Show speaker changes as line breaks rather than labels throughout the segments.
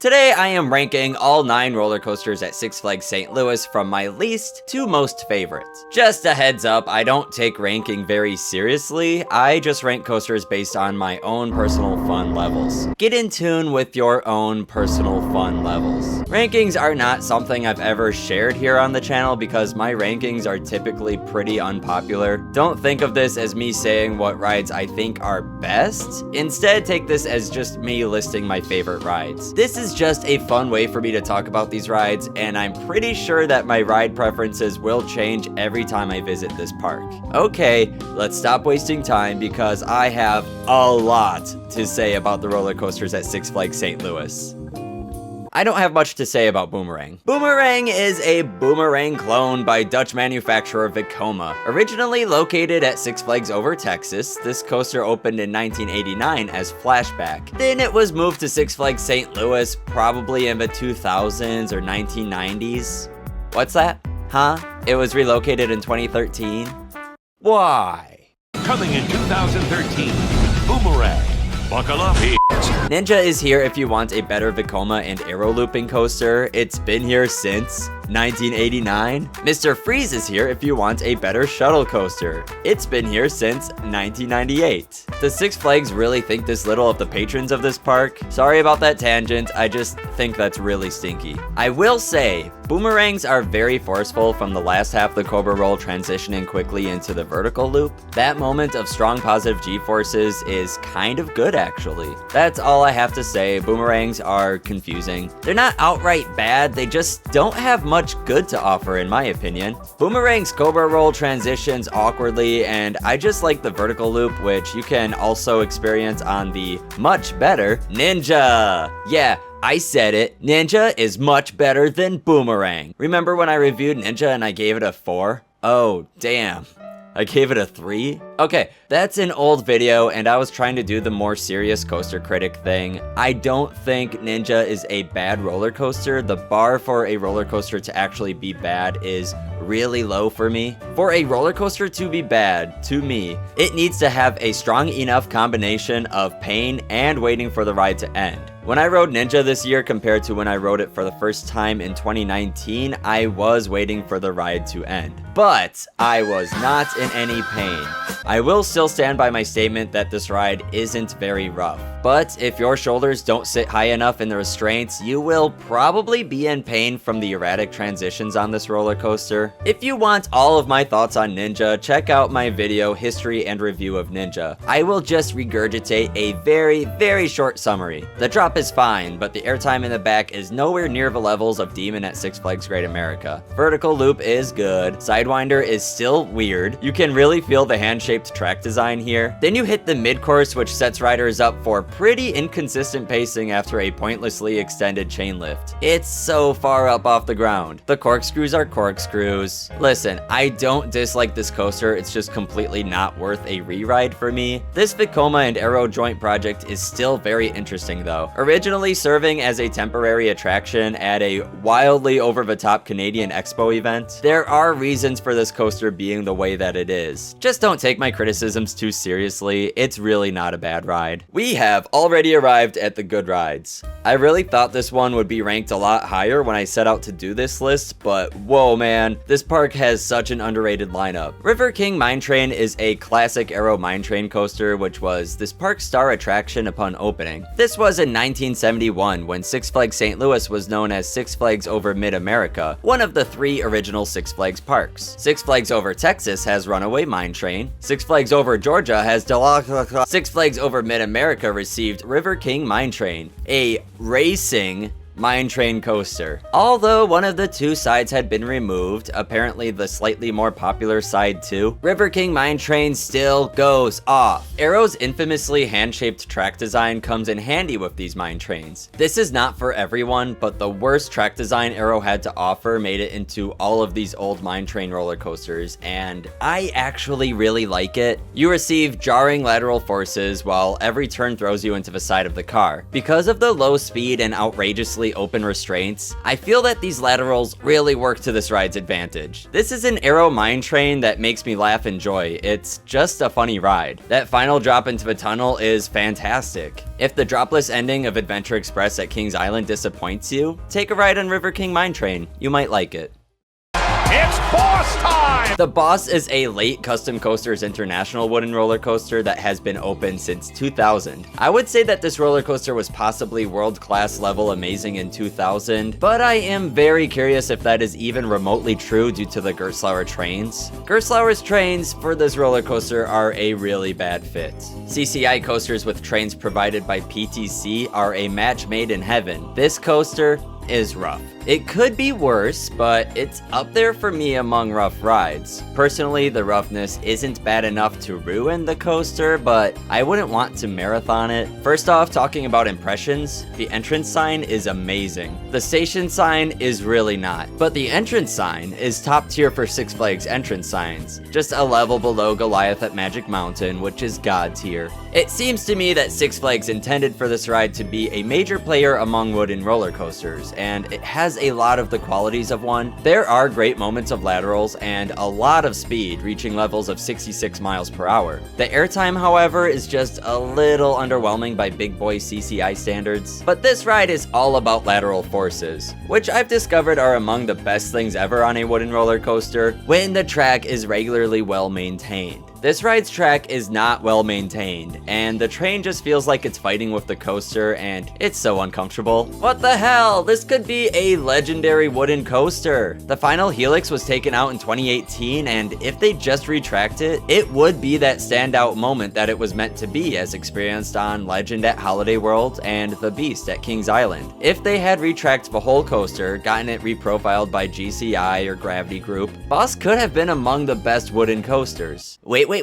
Today I am ranking all 9 roller coasters at Six Flags St. Louis from my least to most favorite. Just a heads up, I don't take ranking very seriously, I just rank coasters based on my own personal fun levels. Get in tune with your own personal fun levels. Rankings are not something I've ever shared here on the channel because my rankings are typically pretty unpopular. Don't think of this as me saying what rides I think are best. Instead, take this as just me listing my favorite rides. This is just a fun way for me to talk about these rides, and I'm pretty sure that my ride preferences will change every time I visit this park. Okay, let's stop wasting time because I have a lot to say about the roller coasters at Six Flags St. Louis. I don't have much to say about Boomerang. Boomerang is a boomerang clone by Dutch manufacturer Vekoma. Originally located at Six Flags Over Texas, this coaster opened in 1989 as Flashback. Then it was moved to Six Flags St. Louis probably in the 2000s or 1990s. What's that? Huh? It was relocated in 2013? Why?
Coming in 2013, Boomerang. Buckle up,
Ninja is here if you want a better Vekoma and aero looping coaster. It's been here since 1989. Mr. Freeze is here if you want a better shuttle coaster. It's been here since 1998. Does Six Flags really think this little of the patrons of this park? Sorry about that tangent, I just think that's really stinky. I will say, boomerangs are very forceful from the last half of the Cobra Roll transitioning quickly into the vertical loop. That moment of strong positive G-forces is kind of good actually. That's all I have to say. Boomerangs are confusing. They're not outright bad, they just don't have much good to offer in my opinion. Boomerang's Cobra Roll transitions awkwardly, and I just like the vertical loop, which you can also experience on the much better Ninja. Yeah, I said it, Ninja is much better than Boomerang. Remember when I reviewed Ninja and I gave it a 4? Oh, damn. I gave it a 3? Okay, that's an old video and I was trying to do the more serious coaster critic thing. I don't think Ninja is a bad roller coaster. The bar for a roller coaster to actually be bad is really low for me. For a roller coaster to be bad, to me, it needs to have a strong enough combination of pain and waiting for the ride to end. When I rode Ninja this year compared to when I rode it for the first time in 2019, I was waiting for the ride to end. But I was not in any pain. I will still stand by my statement that this ride isn't very rough. But if your shoulders don't sit high enough in the restraints, you will probably be in pain from the erratic transitions on this roller coaster. If you want all of my thoughts on Ninja, check out my video history and review of Ninja. I will just regurgitate a very short summary. The drop is fine, but the airtime in the back is nowhere near the levels of Demon at Six Flags Great America. Vertical loop is good. Sidewinder is still weird. You can really feel the hand-shaped track design here. Then you hit the mid-course, which sets riders up for pretty inconsistent pacing after a pointlessly extended chain lift. It's so far up off the ground. The corkscrews are corkscrews. Listen, I don't dislike this coaster, it's just completely not worth a re-ride for me. This Vekoma and Aero joint project is still very interesting though. Originally serving as a temporary attraction at a wildly over-the-top Canadian Expo event, there are reasons for this coaster being the way that it is. Just don't take my criticisms too seriously, it's really not a bad ride. We have already arrived at the good rides. I really thought this one would be ranked a lot higher when I set out to do this list, but whoa man, this park has such an underrated lineup. River King Mine Train is a classic Aero mine train coaster, which was this park's star attraction upon opening. This was in 1971 when Six Flags St. Louis was known as Six Flags Over Mid-America, one of the 3 original Six Flags parks. Six Flags Over Texas has Runaway Mine Train. Six Flags Over Georgia has Six Flags Over Mid-America received River King Mine Train, a racing mine train coaster. Although one of the 2 sides had been removed, apparently the slightly more popular side 2, River King Mine Train still goes off. Aero's infamously hand-shaped track design comes in handy with these mine trains. This is not for everyone, but the worst track design Aero had to offer made it into all of these old mine train roller coasters, and I actually really like it. You receive jarring lateral forces while every turn throws you into the side of the car. Because of the low speed and outrageously perfectly open restraints, I feel that these laterals really work to this ride's advantage. This is an aero mine train that makes me laugh and joy. It's just a funny ride. That final drop into the tunnel is fantastic. If the dropless ending of Adventure Express at Kings Island disappoints you, take a ride on River King Mine Train. You might like it.
It's boss time!
The Boss is a late Custom Coasters International wooden roller coaster that has been open since 2000. I would say that this roller coaster was possibly world-class level amazing in 2000, but I am very curious if that is even remotely true due to the Gerstlauer trains. Gerstlauer's trains for this roller coaster are a really bad fit. CCI coasters with trains provided by PTC are a match made in heaven. This coaster is rough. It could be worse, but it's up there for me among rough rides. Personally, the roughness isn't bad enough to ruin the coaster, but I wouldn't want to marathon it. First off, talking about impressions, the entrance sign is amazing. The station sign is really not, but the entrance sign is top tier for Six Flags entrance signs, just a level below Goliath at Magic Mountain, which is god tier. It seems to me that Six Flags intended for this ride to be a major player among wooden roller coasters, and it has a lot of the qualities of one. There are great moments of laterals and a lot of speed, reaching levels of 66 miles per hour. The airtime, however, is just a little underwhelming by big boy CCI standards. But this ride is all about lateral forces, which I've discovered are among the best things ever on a wooden roller coaster when the track is regularly well maintained. This ride's track is not well maintained, and the train just feels like it's fighting with the coaster, and it's so uncomfortable. What the hell? This could be a legendary wooden coaster. The final helix was taken out in 2018, and if they just retract it, it would be that standout moment that it was meant to be, as experienced on Legend at Holiday World and The Beast at Kings Island. If they had retracted the whole coaster, gotten it reprofiled by GCI or Gravity Group, Boss could have been among the best wooden coasters. Wait.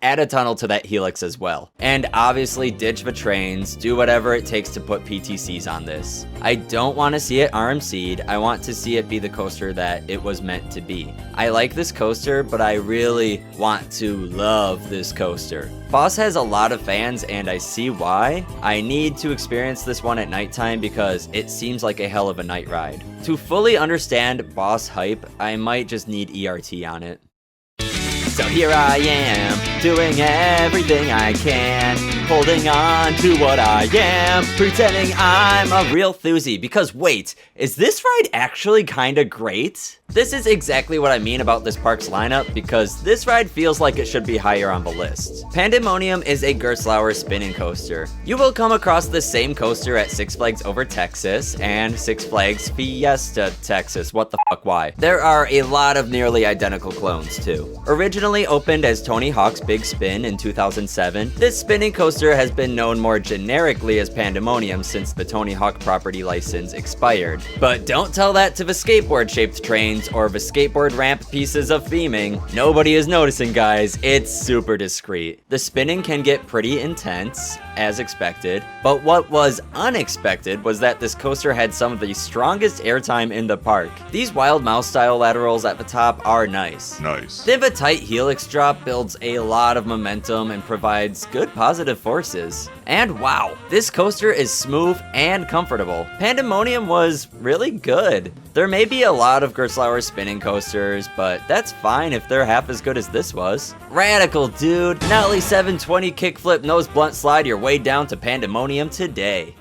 Add a tunnel to that helix as well. And obviously ditch the trains, do whatever it takes to put PTCs on this. I don't want to see it RMC'd, I want to see it be the coaster that it was meant to be. I like this coaster, but I really want to love this coaster. Boss has a lot of fans and I see why. I need to experience this one at nighttime because it seems like a hell of a night ride. To fully understand Boss hype, I might just need ERT on it. So here I am, doing everything I can, holding on to what I am, pretending I'm a real thuzy, because wait, is this ride actually kinda great? This is exactly what I mean about this park's lineup, because this ride feels like it should be higher on the list. Pandemonium is a Gerstlauer spinning coaster. You will come across the same coaster at Six Flags Over Texas and Six Flags Fiesta Texas. What the fuck, why? There are a lot of nearly identical clones too. Originally opened as Tony Hawk's Big Spin in 2007, this spinning coaster has been known more generically as Pandemonium since the Tony Hawk property license expired. But don't tell that to the skateboard-shaped trains or the skateboard ramp pieces of theming. Nobody is noticing, guys. It's super discreet. The spinning can get pretty intense, as expected, but what was unexpected was that this coaster had some of the strongest airtime in the park. These Wild Mouse style laterals at the top are nice. Then the tight helix drop builds a lot of momentum and provides good positive forces. And wow, this coaster is smooth and comfortable. Pandemonium was really good. There may be a lot of Gerstlauer spinning coasters, but that's fine if they're half as good as this was. Radical, dude. Nollie 720 kickflip nose blunt slide your way down to Pandemonium today.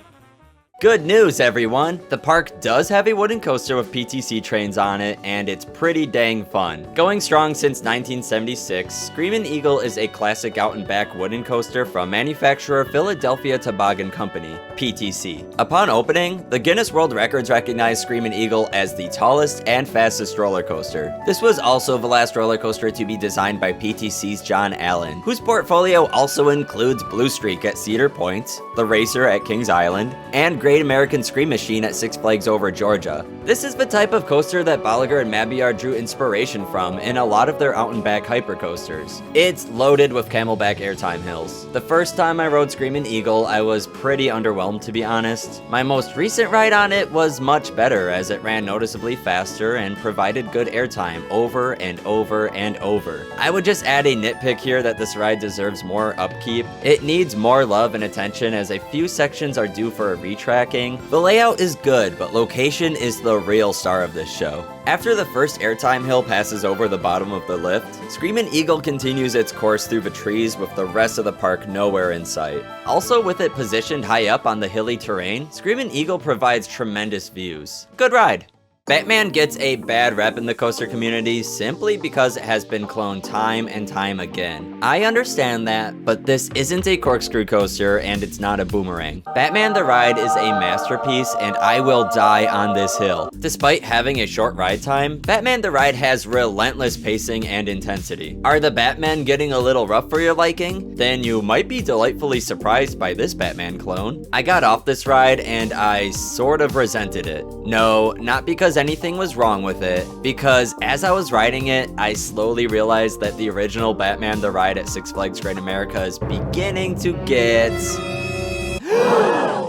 Good news, everyone! The park does have a wooden coaster with PTC trains on it, and it's pretty dang fun. Going strong since 1976, Screamin' Eagle is a classic out-and-back wooden coaster from manufacturer Philadelphia Toboggan Company, PTC. Upon opening, the Guinness World Records recognized Screamin' Eagle as the tallest and fastest roller coaster. This was also the last roller coaster to be designed by PTC's John Allen, whose portfolio also includes Blue Streak at Cedar Point, the Racer at Kings Island, and Great American Scream Machine at Six Flags Over Georgia. This is the type of coaster that Bolliger and Mabillard drew inspiration from in a lot of their out-and-back hypercoasters. It's loaded with camelback airtime hills. The first time I rode Screamin' Eagle, I was pretty underwhelmed, to be honest. My most recent ride on it was much better, as it ran noticeably faster and provided good airtime over and over and over. I would just add a nitpick here that this ride deserves more upkeep. It needs more love and attention, as a few sections are due for a retrack, tracking. The layout is good, but location is the real star of this show. After the first airtime hill passes over the bottom of the lift, Screamin' Eagle continues its course through the trees with the rest of the park nowhere in sight. Also, with it positioned high up on the hilly terrain, Screamin' Eagle provides tremendous views. Good ride! Batman gets a bad rep in the coaster community simply because it has been cloned time and time again. I understand that, but this isn't a corkscrew coaster and it's not a boomerang. Batman the Ride is a masterpiece and I will die on this hill. Despite having a short ride time, Batman the Ride has relentless pacing and intensity. Are the Batmen getting a little rough for your liking? Then you might be delightfully surprised by this Batman clone. I got off this ride and I sort of resented it. No, not because anything was wrong with it, because as I was riding it, I slowly realized that the original Batman the Ride at Six Flags Great America is beginning to get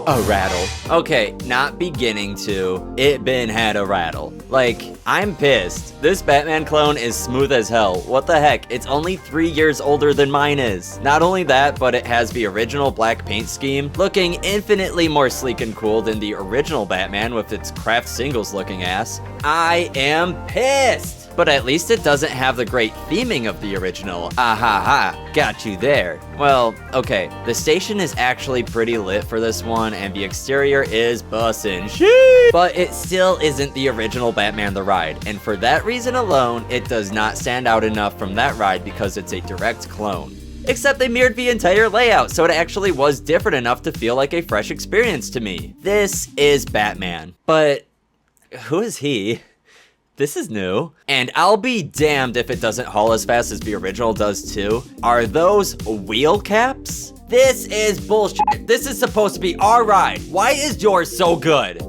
a rattle. Okay, not beginning to. It been had a rattle. Like, I'm pissed. This Batman clone is smooth as hell. What the heck? It's only 3 years older than mine is. Not only that, but it has the original black paint scheme, looking infinitely more sleek and cool than the original Batman with its craft singles looking ass. I am pissed! But at least it doesn't have the great theming of the original. Ah ha ha, got you there. Well, okay, the station is actually pretty lit for this one, and the exterior is bussin' shit. But it still isn't the original Batman the Ride, and for that reason alone, it does not stand out enough from that ride because it's a direct clone. Except they mirrored the entire layout, so it actually was different enough to feel like a fresh experience to me. This is Batman, but who is he? This is new. And I'll be damned if it doesn't haul as fast as the original does too. Are those wheel caps? This is bullshit. This is supposed to be our ride. Why is yours so good?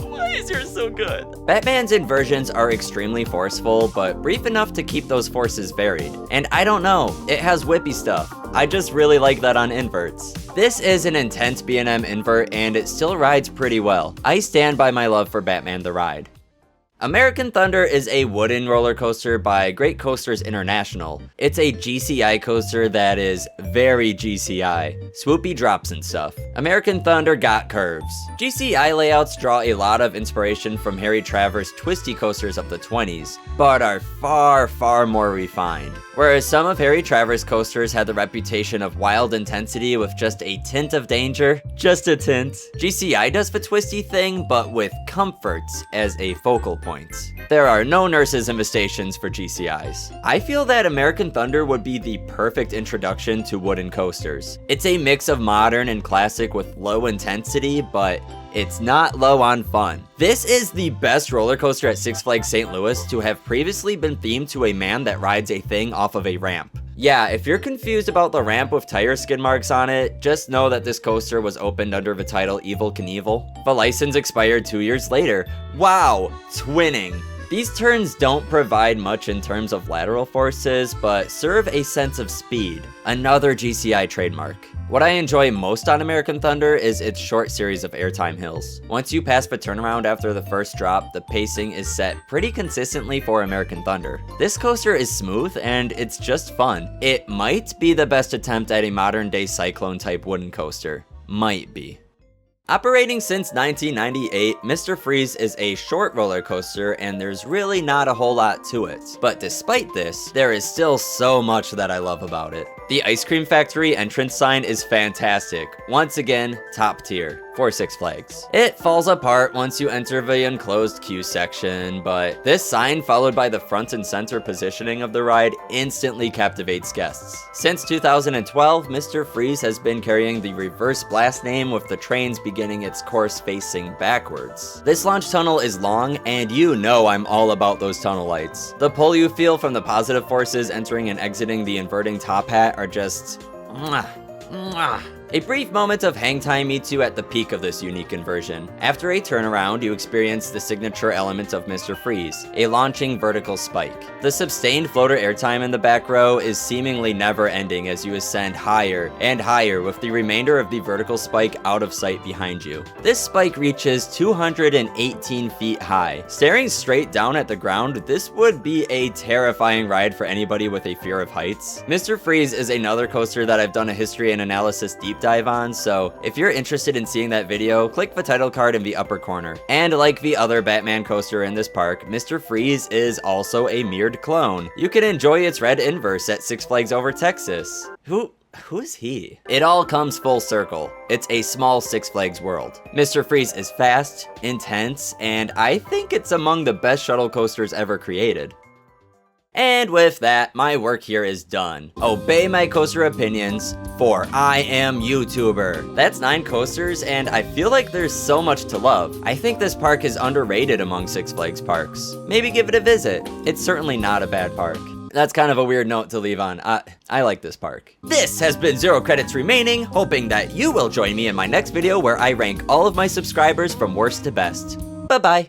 Why is yours so good? Batman's inversions are extremely forceful, but brief enough to keep those forces varied. And I don't know, it has whippy stuff. I just really like that on inverts. This is an intense B&M invert and it still rides pretty well. I stand by my love for Batman the Ride. American Thunder is a wooden roller coaster by Great Coasters International. It's a GCI coaster that is very GCI. Swoopy drops and stuff. American Thunder got curves. GCI layouts draw a lot of inspiration from Harry Travers' twisty coasters of the 20s, but are far, far more refined. Whereas some of Harry Travers' coasters had the reputation of wild intensity with just a tint of danger, just a tint, GCI does the twisty thing, but with comfort as a focal point. There are no nurses and stations for GCIs. I feel that American Thunder would be the perfect introduction to wooden coasters. It's a mix of modern and classic with low intensity, but it's not low on fun. This is the best roller coaster at Six Flags St. Louis to have previously been themed to a man that rides a thing off of a ramp. Yeah, if you're confused about the ramp with tire skid marks on it, just know that this coaster was opened under the title Evel Knievel. The license expired 2 years later. Wow, twinning. These turns don't provide much in terms of lateral forces, but serve a sense of speed. Another GCI trademark. What I enjoy most on American Thunder is its short series of airtime hills. Once you pass the turnaround after the first drop, the pacing is set pretty consistently for American Thunder. This coaster is smooth and it's just fun. It might be the best attempt at a modern day Cyclone type wooden coaster. Might be. Operating since 1998, Mr. Freeze is a short roller coaster and there's really not a whole lot to it. But despite this, there is still so much that I love about it. The Ice Cream Factory entrance sign is fantastic. Once again, top tier for Six Flags. It falls apart once you enter the enclosed queue section, but this sign followed by the front and center positioning of the ride instantly captivates guests. Since 2012, Mr. Freeze has been carrying the reverse blast name with the trains beginning its course facing backwards. This launch tunnel is long, and you know I'm all about those tunnel lights. The pull you feel from the positive forces entering and exiting the inverting top hat are just mwah, mwah. A brief moment of hang time meets you at the peak of this unique inversion. After a turnaround, you experience the signature element of Mr. Freeze, a launching vertical spike. The sustained floater airtime in the back row is seemingly never ending as you ascend higher and higher with the remainder of the vertical spike out of sight behind you. This spike reaches 218 feet high. Staring straight down at the ground, this would be a terrifying ride for anybody with a fear of heights. Mr. Freeze is another coaster that I've done a history and analysis deep deep dive on, so if you're interested in seeing that video, click the title card in the upper corner. And like the other Batman coaster in this park, Mr. Freeze is also a mirrored clone. You can enjoy its red inverse at Six Flags Over Texas. Who's he? It all comes full circle. It's a small Six Flags world. Mr. Freeze is fast, intense, and I think it's among the best shuttle coasters ever created. And with that, my work here is done. Obey my coaster opinions, for I am YouTuber. That's 9 coasters, and I feel like there's so much to love. I think this park is underrated among Six Flags parks. Maybe give it a visit. It's certainly not a bad park. That's kind of a weird note to leave on. I like this park. This has been 0 credits remaining, hoping that you will join me in my next video where I rank all of my subscribers from worst to best. Bye-bye.